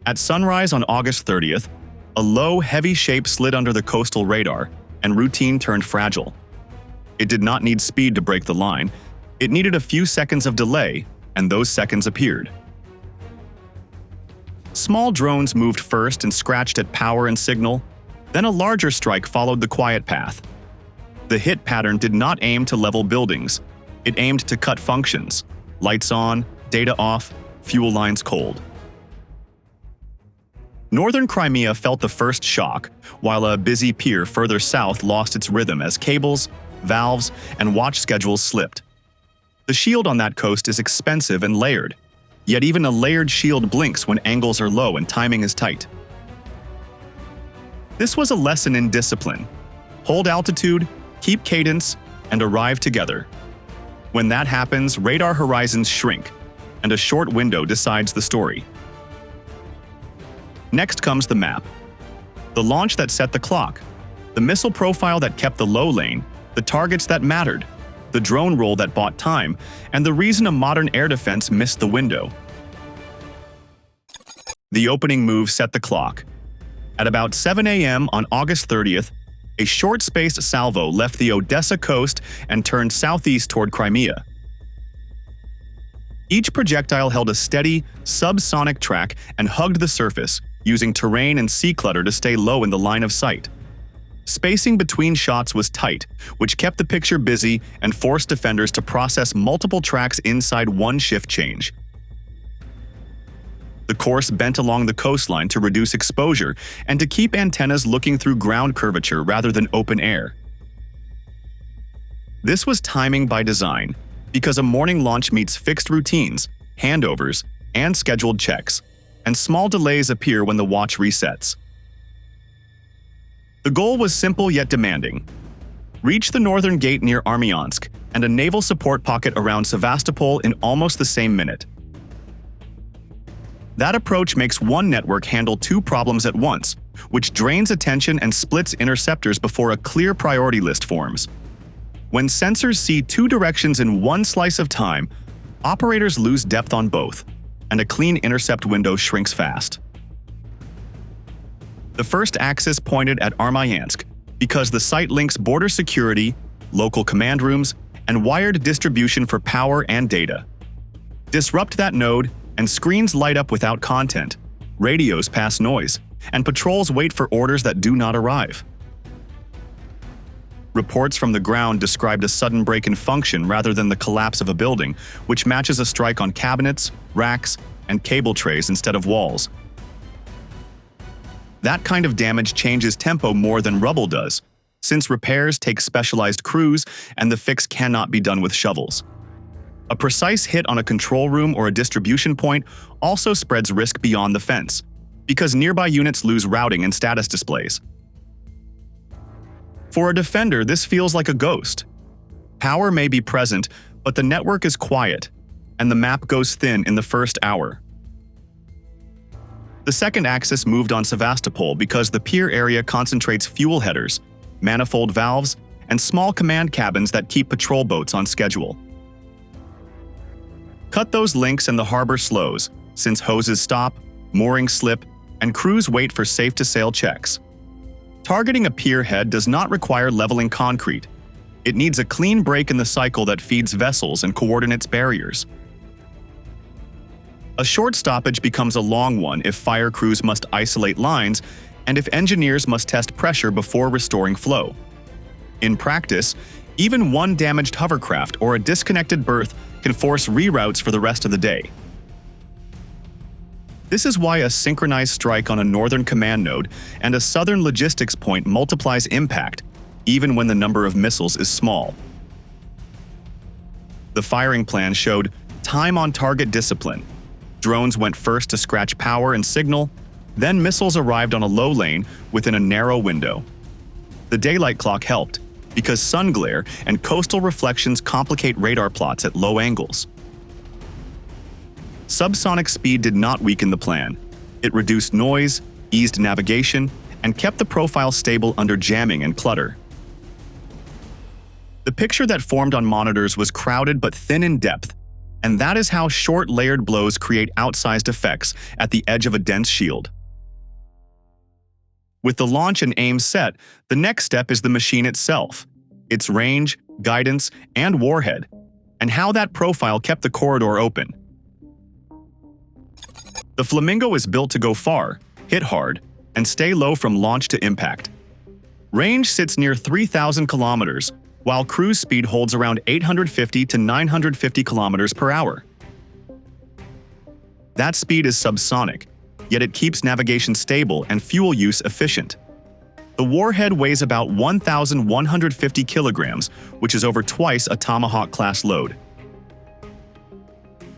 At sunrise on August 30th, a low, heavy shape slid under the coastal radar, and routine turned fragile. It did not need speed to break the line. It needed a few seconds of delay, and those seconds appeared. Small drones moved first and scratched at power and signal. Then a larger strike followed the quiet path. The hit pattern did not aim to level buildings. It aimed to cut functions. Lights on, data off, fuel lines cold. Northern Crimea felt the first shock, while a busy pier further south lost its rhythm as cables, valves, and watch schedules slipped. The shield on that coast is expensive and layered, yet even a layered shield blinks when angles are low and timing is tight. This was a lesson in discipline. Hold altitude, keep cadence, and arrive together. When that happens, radar horizons shrink, and a short window decides the story. Next comes the map. The launch that set the clock, the missile profile that kept the low lane, the targets that mattered, the drone roll that bought time, and the reason a modern air defense missed the window. The opening move set the clock. At about 7 a.m. on August 30th, a short-spaced salvo left the Odessa coast and turned southeast toward Crimea. Each projectile held a steady, subsonic track and hugged the surface, using terrain and sea clutter to stay low in the line of sight. Spacing between shots was tight, which kept the picture busy and forced defenders to process multiple tracks inside one shift change. The course bent along the coastline to reduce exposure and to keep antennas looking through ground curvature rather than open air. This was timing by design, because a morning launch meets fixed routines, handovers, and scheduled checks, and small delays appear when the watch resets. The goal was simple yet demanding. Reach the northern gate near Armyansk and a naval support pocket around Sevastopol in almost the same minute. That approach makes one network handle two problems at once, which drains attention and splits interceptors before a clear priority list forms. When sensors see two directions in one slice of time, operators lose depth on both, and a clean intercept window shrinks fast. The first axis pointed at Armyansk because the site links border security, local command rooms, and wired distribution for power and data. Disrupt that node, and screens light up without content, radios pass noise, and patrols wait for orders that do not arrive. Reports from the ground described a sudden break in function rather than the collapse of a building, which matches a strike on cabinets, racks, and cable trays instead of walls. That kind of damage changes tempo more than rubble does, since repairs take specialized crews and the fix cannot be done with shovels. A precise hit on a control room or a distribution point also spreads risk beyond the fence, because nearby units lose routing and status displays. For a defender, this feels like a ghost. Power may be present, but the network is quiet, and the map goes thin in the first hour. The second axis moved on Sevastopol because the pier area concentrates fuel headers, manifold valves, and small command cabins that keep patrol boats on schedule. Cut those links and the harbor slows, since hoses stop, moorings slip, and crews wait for safe-to-sail checks. Targeting a pier head does not require leveling concrete. It needs a clean break in the cycle that feeds vessels and coordinates barriers. A short stoppage becomes a long one if fire crews must isolate lines and if engineers must test pressure before restoring flow. In practice, even one damaged hovercraft or a disconnected berth can force reroutes for the rest of the day. This is why a synchronized strike on a northern command node and a southern logistics point multiplies impact, even when the number of missiles is small. The firing plan showed time-on-target discipline. Drones went first to scratch power and signal, then missiles arrived on a low lane within a narrow window. The daylight clock helped, because sun glare and coastal reflections complicate radar plots at low angles. Subsonic speed did not weaken the plan. It reduced noise, eased navigation, and kept the profile stable under jamming and clutter. The picture that formed on monitors was crowded but thin in depth, And that is how short layered blows create outsized effects at the edge of a dense shield. With the launch and aim set, the next step is the machine itself, its range, guidance, and warhead, and how that profile kept the corridor open. The Flamingo is built to go far, hit hard, and stay low from launch to impact. Range sits near 3,000 kilometers, while cruise speed holds around 850 to 950 kilometers per hour. That speed is subsonic, yet it keeps navigation stable and fuel use efficient. The warhead weighs about 1,150 kilograms, which is over twice a Tomahawk-class load.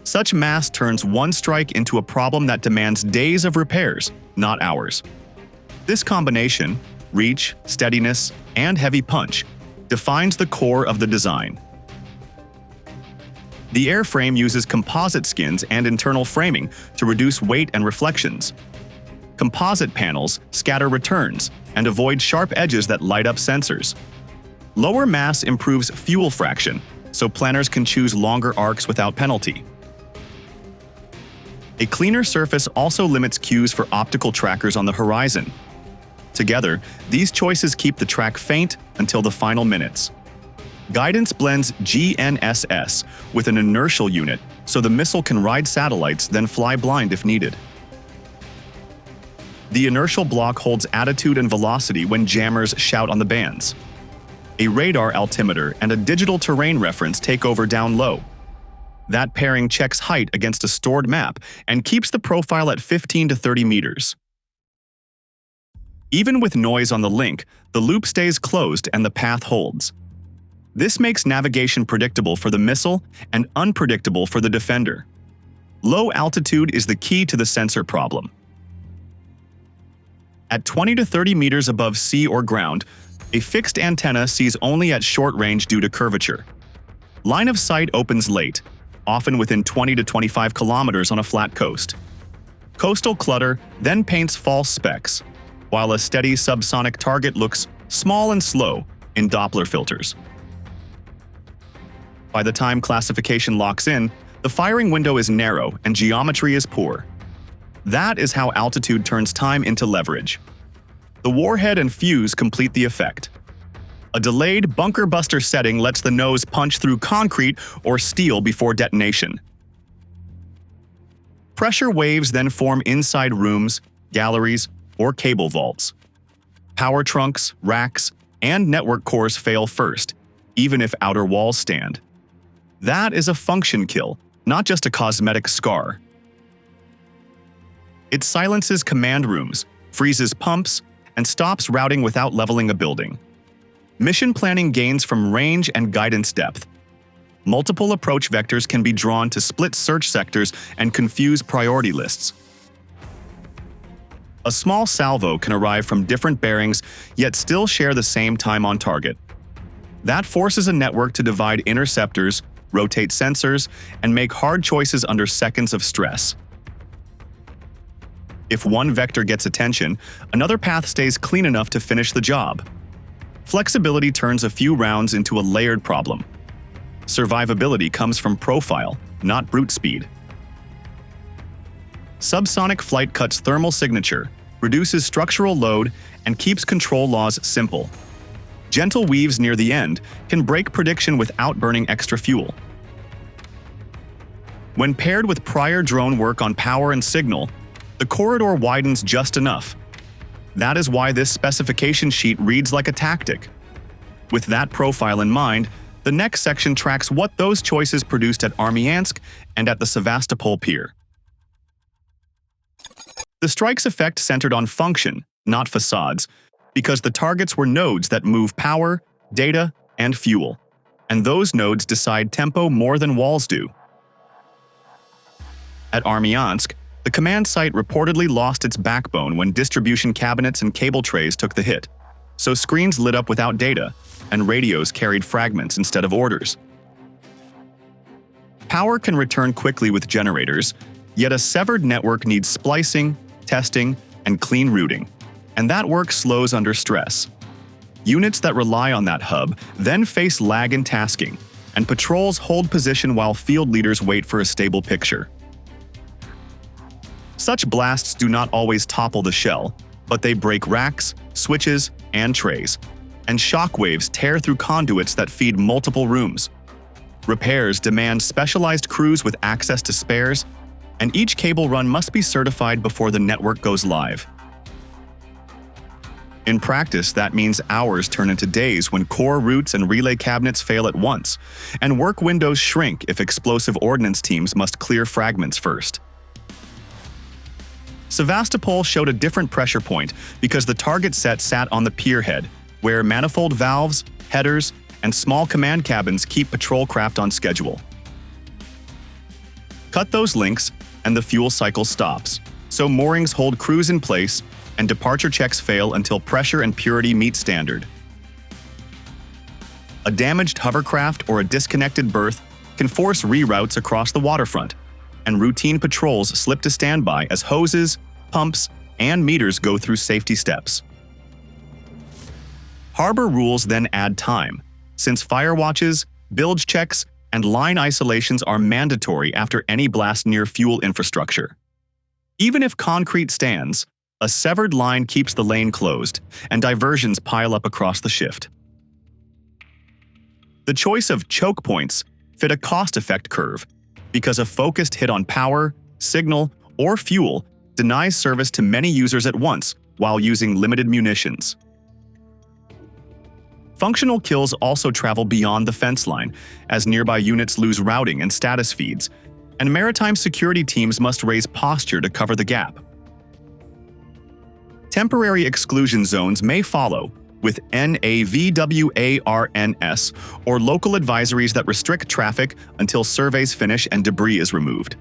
Such mass turns one strike into a problem that demands days of repairs, not hours. This combination, reach, steadiness, and heavy punch, defines the core of the design. The airframe uses composite skins and internal framing to reduce weight and reflections. Composite panels scatter returns and avoid sharp edges that light up sensors. Lower mass improves fuel fraction, so planners can choose longer arcs without penalty. A cleaner surface also limits cues for optical trackers on the horizon. Together, these choices keep the track faint until the final minutes. Guidance blends GNSS with an inertial unit, so the missile can ride satellites, then fly blind if needed. The inertial block holds attitude and velocity when jammers shout on the bands. A radar altimeter and a digital terrain reference take over down low. That pairing checks height against a stored map and keeps the profile at 15 to 30 meters. Even with noise on the link, the loop stays closed and the path holds. This makes navigation predictable for the missile and unpredictable for the defender. Low altitude is the key to the sensor problem. At 20 to 30 meters above sea or ground, a fixed antenna sees only at short range due to curvature. Line of sight opens late, often within 20 to 25 kilometers on a flat coast. Coastal clutter then paints false specks, while a steady subsonic target looks small and slow in Doppler filters. By the time classification locks in, the firing window is narrow and geometry is poor. That is how altitude turns time into leverage. The warhead and fuse complete the effect. A delayed bunker buster setting lets the nose punch through concrete or steel before detonation. Pressure waves then form inside rooms, galleries, or cable vaults. Power trunks, racks, and network cores fail first, even if outer walls stand. That is a function kill, not just a cosmetic scar. It silences command rooms, freezes pumps, and stops routing without leveling a building. Mission planning gains from range and guidance depth. Multiple approach vectors can be drawn to split search sectors and confuse priority lists. A small salvo can arrive from different bearings, yet still share the same time on target. That forces a network to divide interceptors, rotate sensors, and make hard choices under seconds of stress. If one vector gets attention, another path stays clean enough to finish the job. Flexibility turns a few rounds into a layered problem. Survivability comes from profile, not brute speed. Subsonic flight cuts thermal signature, reduces structural load, and keeps control laws simple. Gentle weaves near the end can break prediction without burning extra fuel. When paired with prior drone work on power and signal, the corridor widens just enough. That is why this specification sheet reads like a tactic. With that profile in mind, the next section tracks what those choices produced at Armyansk and at the Sevastopol pier. The strike's effect centered on function, not facades, because the targets were nodes that move power, data, and fuel, and those nodes decide tempo more than walls do. At Armyansk, the command site reportedly lost its backbone when distribution cabinets and cable trays took the hit, so screens lit up without data, and radios carried fragments instead of orders. Power can return quickly with generators, yet a severed network needs splicing, testing, and clean routing, and that work slows under stress. Units that rely on that hub then face lag in tasking, and patrols hold position while field leaders wait for a stable picture. Such blasts do not always topple the shell, but they break racks, switches, and trays, and shockwaves tear through conduits that feed multiple rooms. Repairs demand specialized crews with access to spares, and each cable run must be certified before the network goes live. In practice, that means hours turn into days when core routes and relay cabinets fail at once, and work windows shrink if explosive ordnance teams must clear fragments first. Sevastopol showed a different pressure point because the target set sat on the pier head, where manifold valves, headers, and small command cabins keep patrol craft on schedule. Cut those links, and the fuel cycle stops, so moorings hold crews in place and departure checks fail until pressure and purity meet standard. A damaged hovercraft or a disconnected berth can force reroutes across the waterfront, and routine patrols slip to standby as hoses, pumps, and meters go through safety steps. Harbor rules then add time, since fire watches, bilge checks, and line isolations are mandatory after any blast near fuel infrastructure. Even if concrete stands, a severed line keeps the lane closed, and diversions pile up across the shift. The choice of choke points fit a cost-effect curve, because a focused hit on power, signal, or fuel denies service to many users at once while using limited munitions. Functional kills also travel beyond the fence line, as nearby units lose routing and status feeds, and maritime security teams must raise posture to cover the gap. Temporary exclusion zones may follow, with NAVWARNS, or local advisories that restrict traffic until surveys finish and debris is removed.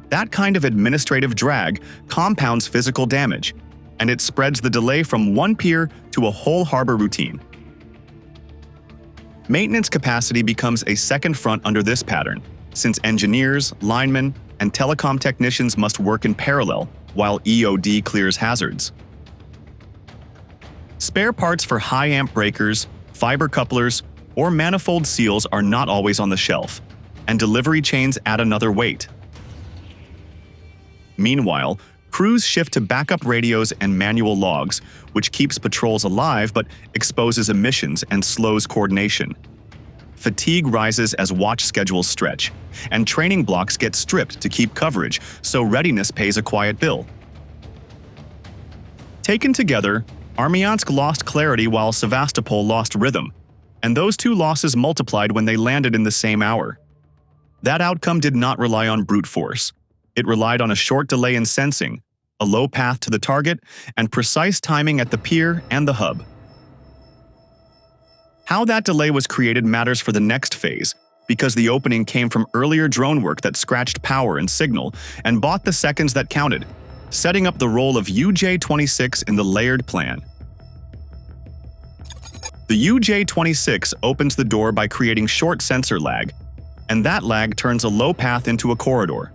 That kind of administrative drag compounds physical damage, and it spreads the delay from one pier to a whole harbor routine. Maintenance capacity becomes a second front under this pattern, since engineers, linemen, and telecom technicians must work in parallel while EOD clears hazards. Spare parts for high-amp breakers, fiber couplers, or manifold seals are not always on the shelf, and delivery chains add another weight. Meanwhile, crews shift to backup radios and manual logs, which keeps patrols alive but exposes emissions and slows coordination. Fatigue rises as watch schedules stretch, and training blocks get stripped to keep coverage, so readiness pays a quiet bill. Taken together, Armyansk lost clarity while Sevastopol lost rhythm, and those two losses multiplied when they landed in the same hour. That outcome did not rely on brute force. It relied on a short delay in sensing, a low path to the target, and precise timing at the pier and the hub. How that delay was created matters for the next phase, because the opening came from earlier drone work that scratched power and signal and bought the seconds that counted, setting up the role of UJ-26 in the layered plan. The UJ-26 opens the door by creating short sensor lag, and that lag turns a low path into a corridor.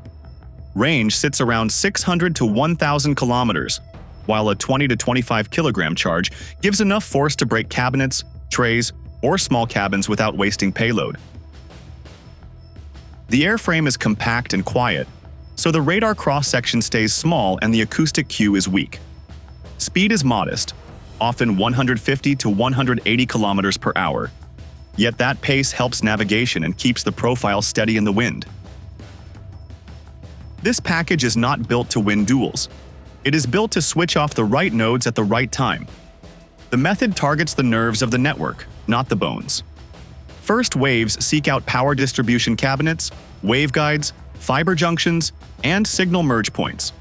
Range sits around 600 to 1,000 kilometers, while a 20 to 25 kilogram charge gives enough force to break cabinets, trays, or small cabins without wasting payload. The airframe is compact and quiet, so the radar cross-section stays small and the acoustic cue is weak. Speed is modest, often 150 to 180 kilometers per hour. Yet that pace helps navigation and keeps the profile steady in the wind. This package is not built to win duels. It is built to switch off the right nodes at the right time. The method targets the nerves of the network, not the bones. First waves seek out power distribution cabinets, waveguides, fiber junctions, and signal merge points.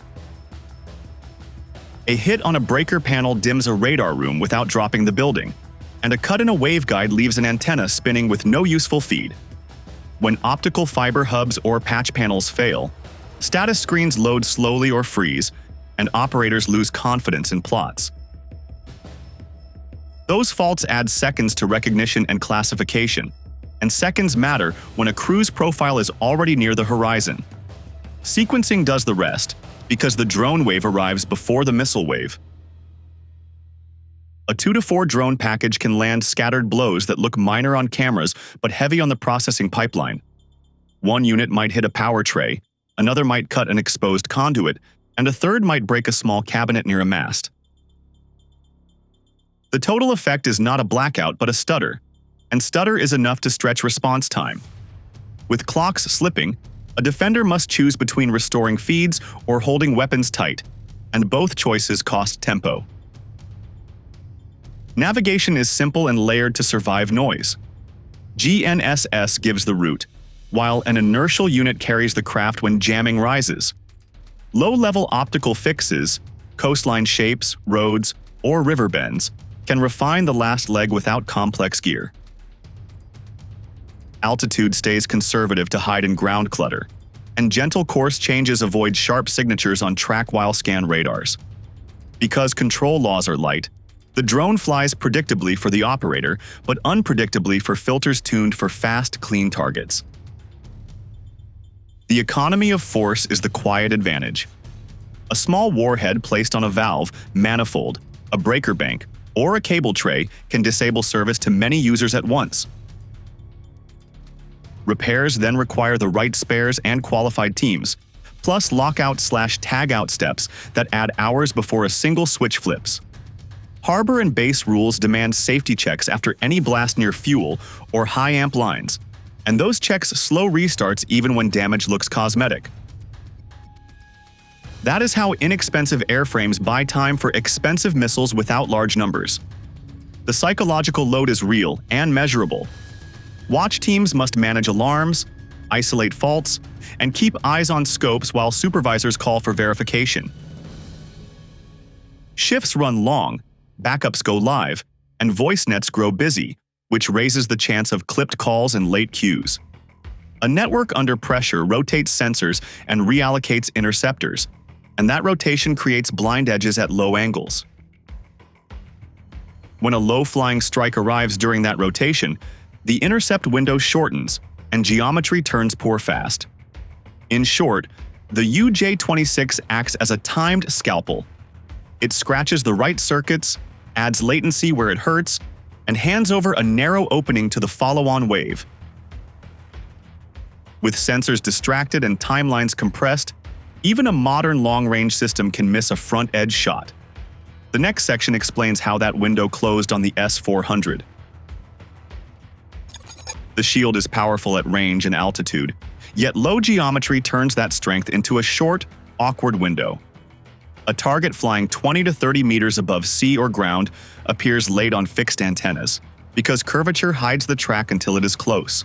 A hit on a breaker panel dims a radar room without dropping the building, and a cut in a waveguide leaves an antenna spinning with no useful feed. When optical fiber hubs or patch panels fail, status screens load slowly or freeze, and operators lose confidence in plots. Those faults add seconds to recognition and classification, and seconds matter when a crew's profile is already near the horizon. Sequencing does the rest, because the drone wave arrives before the missile wave. A 2 to 4 drone package can land scattered blows that look minor on cameras but heavy on the processing pipeline. One unit might hit a power tray, another might cut an exposed conduit, and a third might break a small cabinet near a mast. The total effect is not a blackout but a stutter, and stutter is enough to stretch response time. With clocks slipping, a defender must choose between restoring feeds or holding weapons tight, and both choices cost tempo. Navigation is simple and layered to survive noise. GNSS gives the route, while an inertial unit carries the craft when jamming rises. Low-level optical fixes, coastline shapes, roads, or river bends, can refine the last leg without complex gear. Altitude stays conservative to hide in ground clutter, and gentle course changes avoid sharp signatures on track-while-scan radars. Because control laws are light, the drone flies predictably for the operator, but unpredictably for filters tuned for fast, clean targets. The economy of force is the quiet advantage. A small warhead placed on a valve, manifold, a breaker bank, or a cable tray can disable service to many users at once. Repairs then require the right spares and qualified teams, plus lockout/tagout steps that add hours before a single switch flips. Harbor and base rules demand safety checks after any blast near fuel or high-amp lines, and those checks slow restarts even when damage looks cosmetic. That is how inexpensive airframes buy time for expensive missiles without large numbers. The psychological load is real and measurable. Watch teams must manage alarms, isolate faults, and keep eyes on scopes while supervisors call for verification. Shifts run long, backups go live, and voice nets grow busy, which raises the chance of clipped calls and late queues. A network under pressure rotates sensors and reallocates interceptors, and that rotation creates blind edges at low angles. When a low-flying strike arrives during that rotation, the intercept window shortens, and geometry turns poor fast. In short, the UJ-26 acts as a timed scalpel. It scratches the right circuits, adds latency where it hurts, and hands over a narrow opening to the follow-on wave. With sensors distracted and timelines compressed, even a modern long-range system can miss a front-edge shot. The next section explains how that window closed on the S-400. The shield is powerful at range and altitude, yet low geometry turns that strength into a short, awkward window. A target flying 20 to 30 meters above sea or ground appears late on fixed antennas, because curvature hides the track until it is close.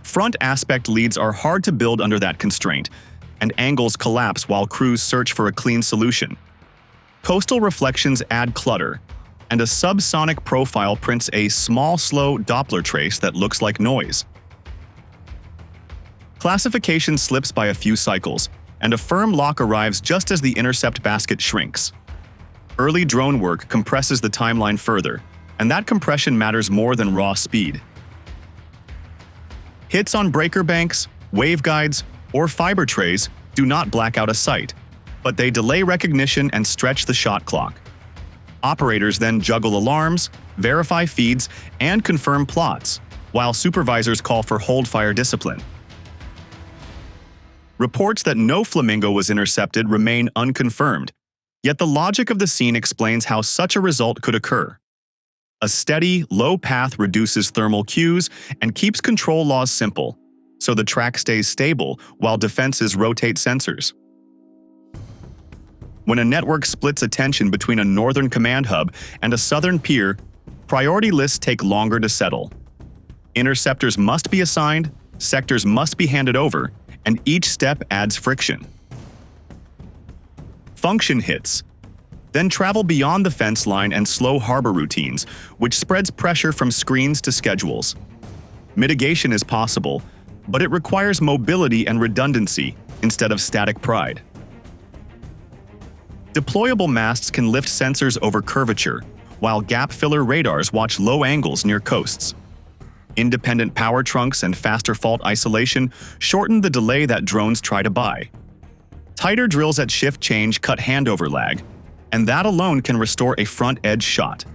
Front aspect leads are hard to build under that constraint, and angles collapse while crews search for a clean solution. Coastal reflections add clutter, and a subsonic profile prints a small, slow Doppler trace that looks like noise. Classification slips by a few cycles, and a firm lock arrives just as the intercept basket shrinks. Early drone work compresses the timeline further, and that compression matters more than raw speed. Hits on breaker banks, waveguides, or fiber trays do not black out a sight, but they delay recognition and stretch the shot clock. Operators then juggle alarms, verify feeds, and confirm plots, while supervisors call for hold-fire discipline. Reports that no Flamingo was intercepted remain unconfirmed, yet the logic of the scene explains how such a result could occur. A steady, low path reduces thermal cues and keeps control laws simple, so the track stays stable while defenses rotate sensors. When a network splits attention between a northern command hub and a southern pier, priority lists take longer to settle. Interceptors must be assigned, sectors must be handed over, and each step adds friction. Function hits, then travel beyond the fence line and slow harbor routines, which spreads pressure from screens to schedules. Mitigation is possible, but it requires mobility and redundancy instead of static pride. Deployable masts can lift sensors over curvature, while gap-filler radars watch low angles near coasts. Independent power trunks and faster fault isolation shorten the delay that drones try to buy. Tighter drills at shift change cut handover lag, and that alone can restore a front edge shot.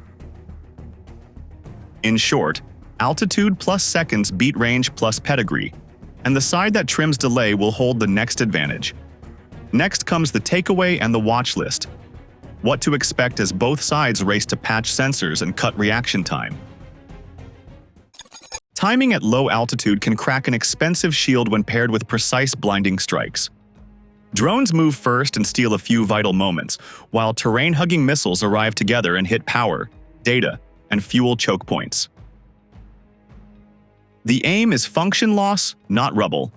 In short, altitude plus seconds beat range plus pedigree, and the side that trims delay will hold the next advantage. Next comes the takeaway and the watch list. What to expect as both sides race to patch sensors and cut reaction time. Timing at low altitude can crack an expensive shield when paired with precise blinding strikes. Drones move first and steal a few vital moments, while terrain-hugging missiles arrive together and hit power, data, and fuel choke points. The aim is function loss, not rubble,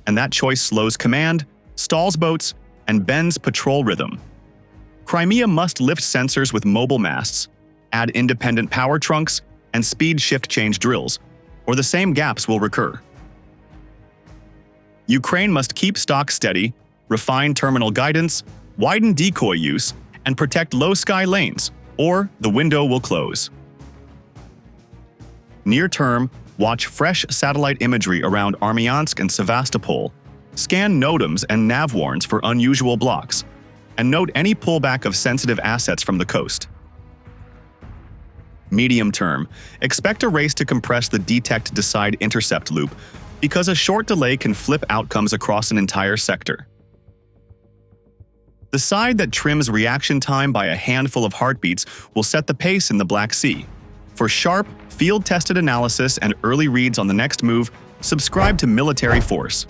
and that choice slows command, stalls boats, and bends patrol rhythm. Crimea must lift sensors with mobile masts, add independent power trunks, and speed shift change drills, or the same gaps will recur. Ukraine must keep stock steady, refine terminal guidance, widen decoy use, and protect low sky lanes, or the window will close. Near term, watch fresh satellite imagery around Armyansk and Sevastopol, scan NOTAMs and nav warns for unusual blocks, and note any pullback of sensitive assets from the coast. Medium term, expect a race to compress the detect-decide-intercept loop because a short delay can flip outcomes across an entire sector. The side that trims reaction time by a handful of heartbeats will set the pace in the Black Sea. For sharp, field-tested analysis and early reads on the next move, subscribe to Military Force.